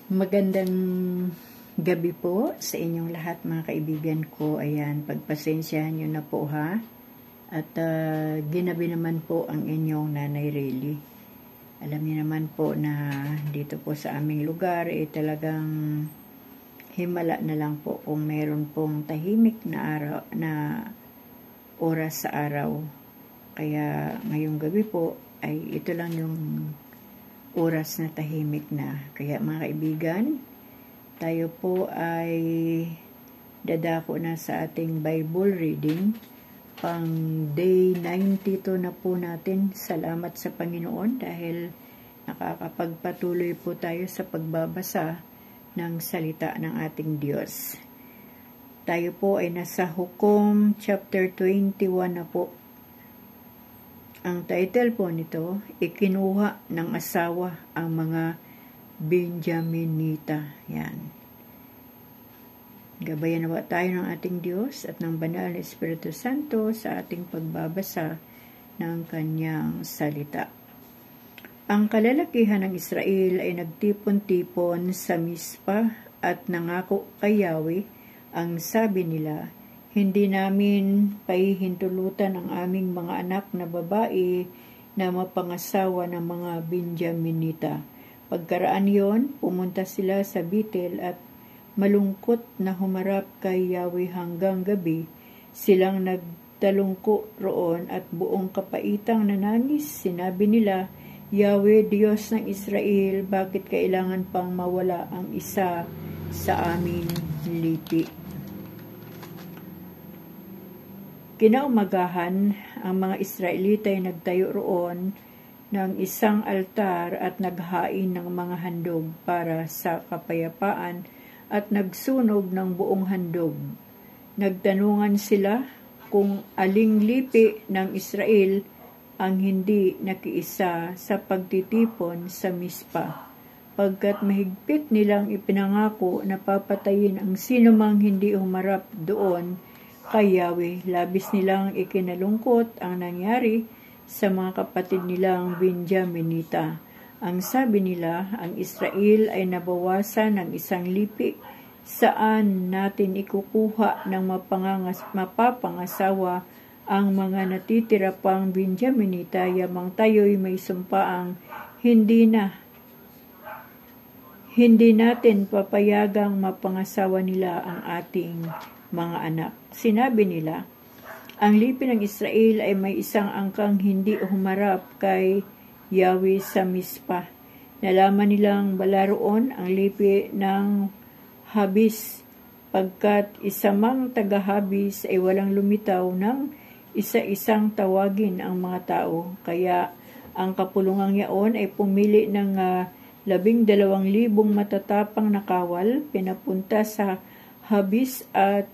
Magandang gabi po sa inyong lahat mga kaibigan ko. Ayan, pagpasensyahan nyo na po ha. At ginabi naman po ang inyong Nanay Rayleigh. Alam niyo naman po na dito po sa aming lugar talagang himala na lang po kung meron pong tahimik na araw, na oras sa araw. Kaya ngayong gabi po ay ito lang yung oras na tahimik na. Kaya mga kaibigan, tayo po ay dadako na sa ating Bible reading. Pang day 92 na po natin. Salamat sa Panginoon dahil nakakapagpatuloy po tayo sa pagbabasa ng salita ng ating Diyos. Tayo po ay nasa Hukom chapter 21 na po. Ang title po nito, Ikinuha ng Asawa ang Mga Benjaminita. Yan. Gabayan nawa tayo ng ating Diyos at ng Banal na Espiritu Santo sa ating pagbabasa ng Kanyang salita. Ang kalalakihan ng Israel ay nagtipon-tipon sa Mispa at nangako kay Yahweh. Ang sabi nila, hindi namin pahihintulutan ang aming mga anak na babae na mapangasawa ng mga Benjaminita. Pagkaraan yon, pumunta sila sa Betel at malungkot na humarap kay Yahweh hanggang gabi. Silang nagtalungko roon at buong kapaitang nanangis. Sinabi nila, Yahweh, Diyos ng Israel, bakit kailangan pang mawala ang isa sa aming lipi? Kinaumagahan, ang mga Israelita ay nagtayo roon ng isang altar at naghain ng mga handog para sa kapayapaan at nagsunog ng buong handog. Nagtanungan sila kung aling lipi ng Israel ang hindi nakiisa sa pagtitipon sa Mispa, pagkat mahigpit nilang ipinangako na papatayin ang sinumang hindi humarap doon kay Yahweh. Labis nilang ikinalungkot ang nangyari sa mga kapatid nilang Benjaminita. Ang sabi nila, ang Israel ay nabawasan ng isang lipi. Saan natin ikukuha ng mapapangasawa ang mga natitira pang Benjaminita, yamang tayo'y may sumpaang hindi natin papayagang mapangasawa nila ang ating mga anak. Sinabi nila, ang lipi ng Israel ay may isang angkang hindi humarap kay Yahweh sa Mispa. Nalaman nilang balaroon ang lipi ng Habis, pagkat isamang taga-Habis ay walang lumitaw ng isa-isang tawagin ang mga tao. Kaya ang kapulungang yaon ay pumili ng 12,000 matatapang na kawal, pinapunta sa Habis at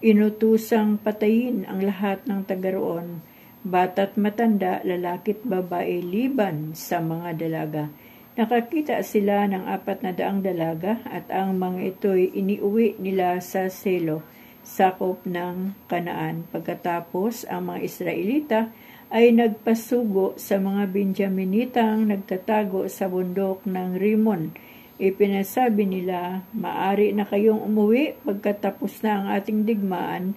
inutusang patayin ang lahat ng taga-roon, bata't matanda, lalaki't babae, liban sa mga dalaga. Nakakita sila ng 400 dalaga at ang mga ito'y iniuwi nila sa Selo, sakop ng Kanaan. Pagkatapos, ang mga Israelita ay nagpasugo sa mga Benjaminitang nagtatago sa bundok ng Rimon. Ipinasabi nila, maari na kayong umuwi pagkatapos na ang ating digmaan.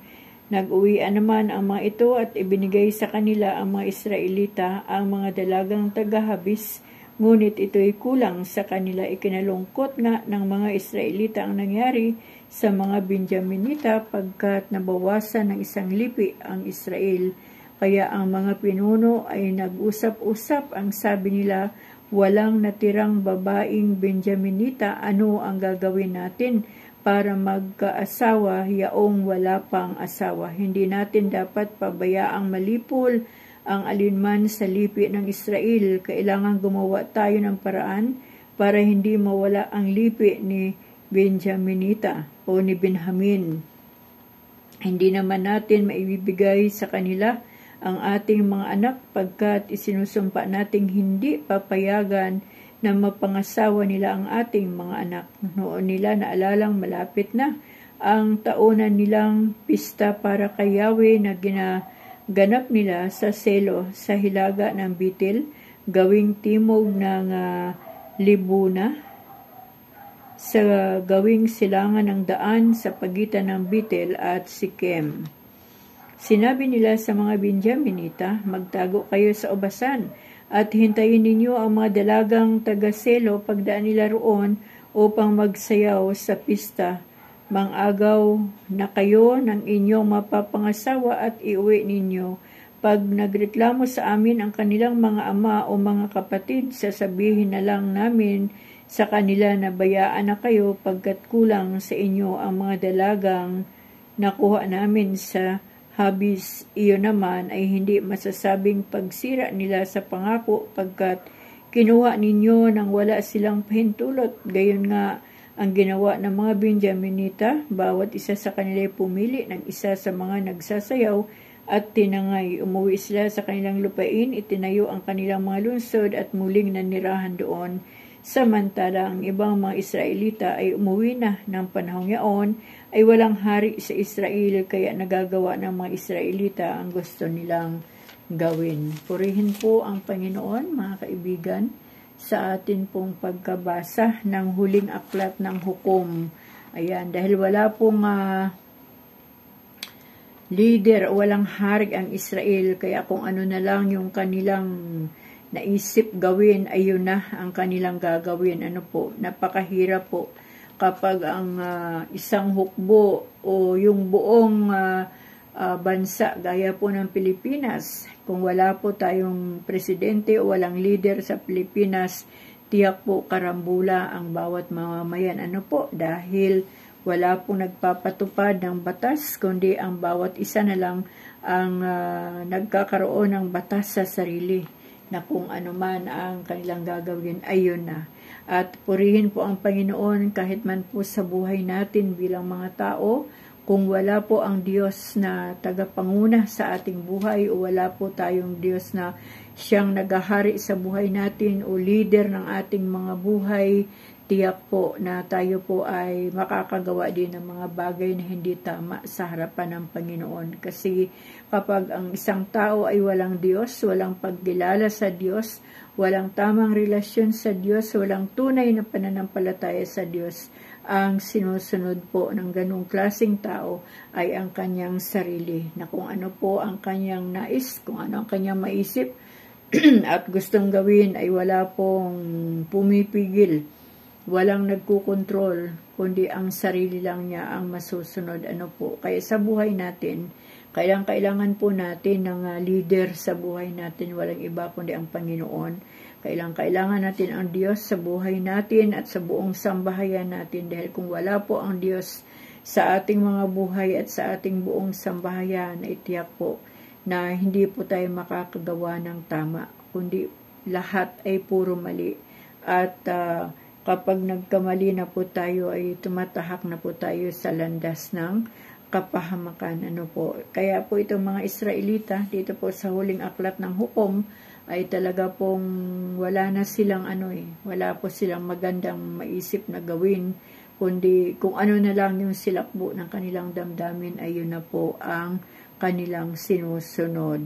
Nag-uwian naman ang mga ito at ibinigay sa kanila ang mga Israelita ang mga dalagang taga-Habis, ngunit ito'y kulang sa kanila. Ikinalungkot nga ng mga Israelita ang nangyari sa mga Benjaminita pagkat nabawasan ng isang lipi ang Israel. Kaya ang mga pinuno ay nag-usap-usap. Ang sabi nila, walang natirang babaeng Benjaminita, ano ang gagawin natin para magkaasawa yaong wala pang asawa? Hindi natin dapat pabayaang malipol ang alinman sa lipi ng Israel. Kailangan gumawa tayo ng paraan para hindi mawala ang lipi ni Benjaminita o ni Benjamin. Hindi naman natin maibibigay sa kanila ang ating mga anak pagkat isinusumpa nating hindi papayagan na mapangasawa nila ang ating mga anak. Noon nila naalalang malapit na ang taunan nilang pista para kay Yahweh na ginaganap nila sa Selo sa hilaga ng Betel, gawing timog ng Libuna. sa gawing silangan ng daan sa pagitan ng Bethel at Sikem. Sinabi nila sa mga Benjaminita, magtago kayo sa ubasan at hintayin ninyo ang mga dalagang taga-Selo pagdaan nila roon upang magsayaw sa pista. Mangagaw na kayo ng inyong mapapangasawa at iuwi ninyo. Pag nagreklamo sa amin ang kanilang mga ama o mga kapatid, sasabihin na lang namin sa kanila na bayaan na kayo pagkat kulang sa inyo ang mga dalagang nakuha namin sa habis. Iyon naman ay hindi masasabing pagsira nila sa pangako pagkat kinuha ninyo nang wala silang pahintulot. Gayon nga ang ginawa ng mga Benjaminita, bawat isa sa kanila pumili ng isa sa mga nagsasayaw at tinangay. Umuwi sila sa kanilang lupain, itinayo ang kanilang mga lungsod at muling nanirahan doon. Samantala, ang ibang mga Israelita ay umuwi na ng panahong yaon, ay walang hari sa Israel, kaya nagagawa ng mga Israelita ang gusto nilang gawin. Purihin po ang Panginoon, mga kaibigan, sa atin pong pagkabasa ng huling aklat ng hukom. Ayan, dahil wala pong leader o walang hari ang Israel, kaya kung ano na lang yung kanilang naisip gawin, ayun na ang kanilang gagawin. Ano po, napakahirap po kapag ang isang hukbo o yung buong bansa gaya po ng Pilipinas, kung wala po tayong presidente o walang leader sa Pilipinas, tiyak po karambula ang bawat mamamayan. Ano po, dahil wala pong nagpapatupad ng batas, kundi ang bawat isa na lang ang nagkakaroon ng batas sa sarili, na kung ano man ang kanilang gagawin, ayun na. At purihin po ang Panginoon kahit man po sa buhay natin bilang mga tao, kung wala po ang Diyos na tagapanguna sa ating buhay o wala po tayong Diyos na siyang nagahari sa buhay natin o leader ng ating mga buhay, tiyak po na tayo po ay makakagawa din ng mga bagay na hindi tama sa harapan ng Panginoon. Kasi kapag ang isang tao ay walang Diyos, walang pagkilala sa Diyos, walang tamang relasyon sa Diyos, walang tunay na pananampalataya sa Diyos, ang sinusunod po ng ganung klaseng tao ay ang kanyang sarili, na kung ano po ang kanyang nais, kung ano ang kanyang maisip at gustong gawin ay wala pong pumipigil. Walang nagkukontrol, kundi ang sarili lang niya ang masusunod. Ano po? Kaya sa buhay natin, kailangan po natin ng leader sa buhay natin. Walang iba kundi ang Panginoon. Kailangan natin ang Diyos sa buhay natin at sa buong sambahayan natin. Dahil kung wala po ang Diyos sa ating mga buhay at sa ating buong sambahayan, ay tiyak po na hindi po tayo makakagawa ng tama. Kundi lahat ay puro mali. At kapag nagkamali na po tayo, ay tumatahak na po tayo sa landas ng kapahamakan. Ano po. Kaya po itong mga Israelita, dito po sa huling aklat ng hukom, ay talaga pong wala na silang wala po silang magandang maisip na gawin, kundi kung ano na lang yung silakbo ng kanilang damdamin, ay yun na po ang kanilang sinusunod.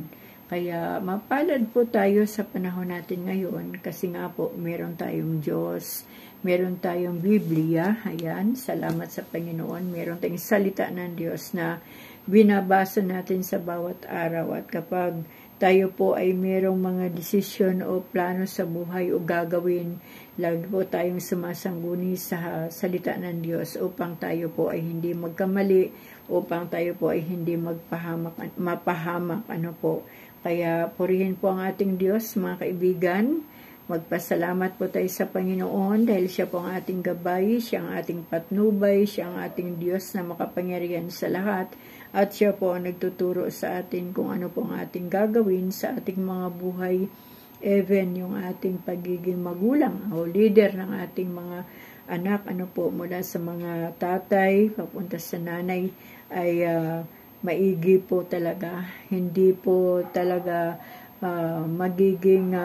Kaya mapalad po tayo sa panahon natin ngayon, kasi nga po meron tayong Diyos, meron tayong Biblia. Ayan, salamat sa Panginoon. Meron tayong salita ng Diyos na binabasa natin sa bawat araw. At kapag tayo po ay merong mga desisyon o plano sa buhay o gagawin, lagi po tayong sumasangguni sa salita ng Diyos upang tayo po ay hindi magkamali, upang tayo po ay hindi mapahamak. Ano po. Kaya purihin po ang ating Diyos, mga kaibigan. Magpasalamat po tayo sa Panginoon dahil siya po ang ating gabay, siya ang ating patnubay, siya ang ating Diyos na makapangyarihan sa lahat, at siya po ang nagtuturo sa atin kung ano po ang ating gagawin sa ating mga buhay, even yung ating pagiging magulang o leader ng ating mga anak, ano po, mula sa mga tatay papunta sa nanay, ay maigi po talaga. Hindi po talaga magiging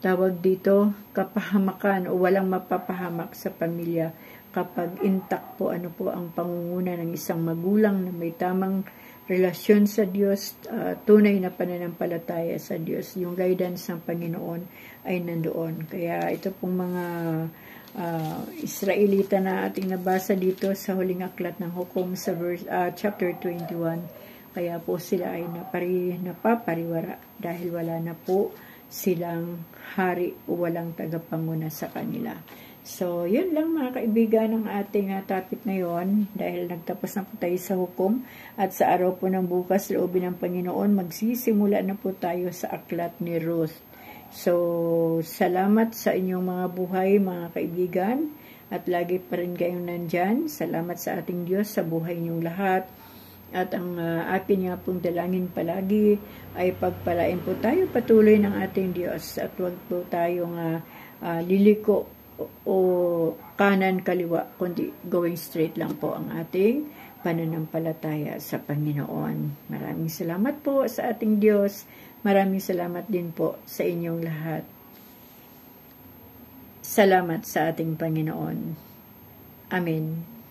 tawag dito, kapahamakan o walang mapapahamak sa pamilya kapag intact po ang pangunguna ng isang magulang na may tamang relasyon sa Diyos, tunay na pananampalataya sa Diyos. Yung guidance ng Panginoon ay nandoon. Kaya ito pong mga Israelita na ating nabasa dito sa huling aklat ng Hukom sa chapter 21. Kaya po sila ay napapariwara dahil wala na po silang hari o walang tagapanguna sa kanila. So, yun lang mga kaibigan ang ating topic ngayon dahil nagtapos na po tayo sa hukom at sa araw po ng bukas, loobin ng Panginoon, magsisimula na po tayo sa aklat ni Ruth. So, salamat sa inyong mga buhay mga kaibigan at lagi pa rin kayong nandyan. Salamat sa ating Diyos sa buhay niyong lahat. At ang atin nga pong dalangin palagi ay pagpalain po tayo patuloy ng ating Diyos at huwag po tayong liliko o kanan kaliwa, kundi going straight lang po ang ating pananampalataya sa Panginoon. Maraming salamat po sa ating Diyos. Maraming salamat din po sa inyong lahat. Salamat sa ating Panginoon. Amen.